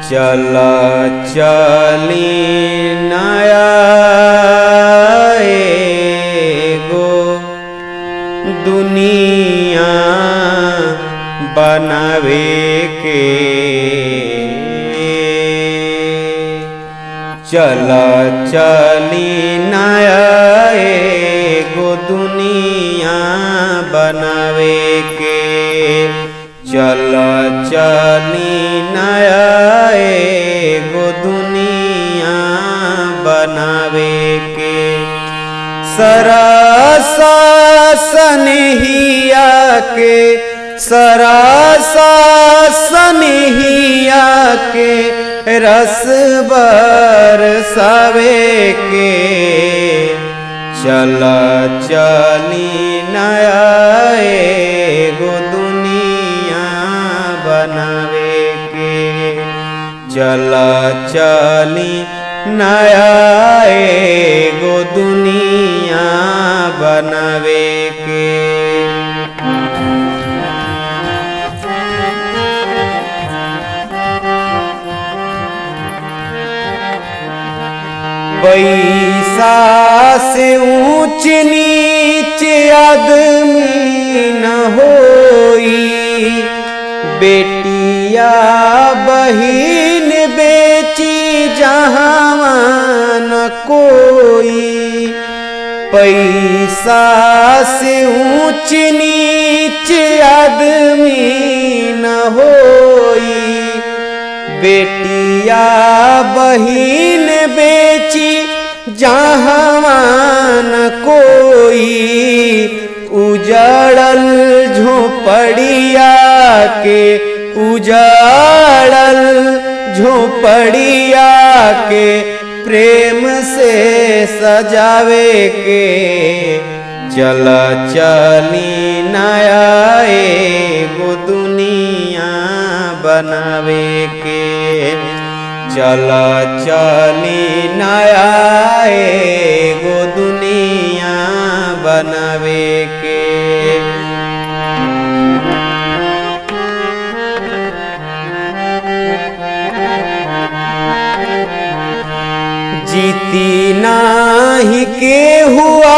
चला चली नया एगो दुनिया बनावे के। चला चली नया एगो दुनिया बनावे के। चला चली नया एगो दुनिया बनावे के। सरासा सनहिया के, सरासा सनहिया के रस बरसावे के। चला चली नया एगो दुनिया बनावे के। चला चली नया एगो दुनिया बनावे के। पैसा से ऊंच नीच आदमी न होई। बेटिया बहिन बेची जहाँ न कोई। पैसा से ऊंच नीच आदमी न होई। बेटिया बहिन बेची जहाँ न कोई। उजड़ल झोपड़िया के, उजड़ल झोपड़िया के प्रेम से सजावे के। चला चली नया एगो दुनिया बनावे के। चला चली नया एगो दुनिया बनावे के। जीती नाही के हुआ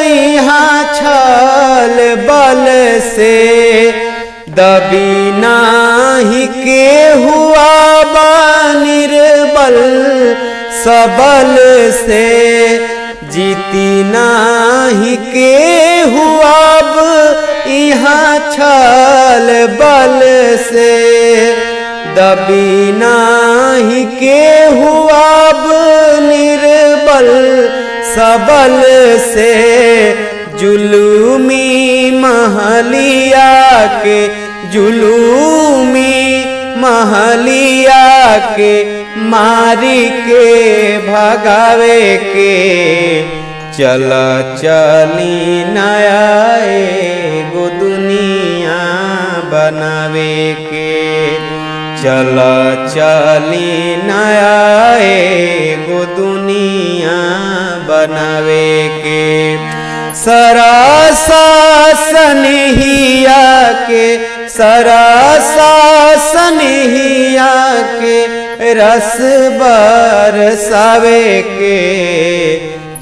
यहाँ छल बल से। दबी नाही के हुआ निर्बल सबल से। जीती नाही के हुआ यहाँ छल बल से। दबी नाही के हुआ निर्बल सबल से। जुलूमी महलिया के, जुलूमी महलिया के मारी के भगावे के। चला चली नया एगो दुनिया बनावे के। चला चली नया एगो दुनिया बनावे के। सरासा सनहिया के, सरासा सनहिया के रस बरसावे के।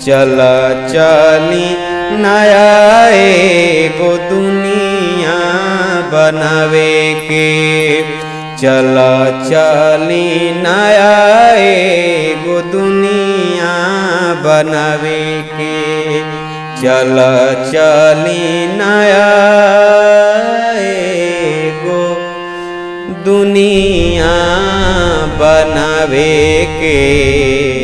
चला चली नया एगो दुनिया बनावे के। चला चली नया एगो दुनिया बनावे के। चला चली नया एगो दुनिया बनावे के।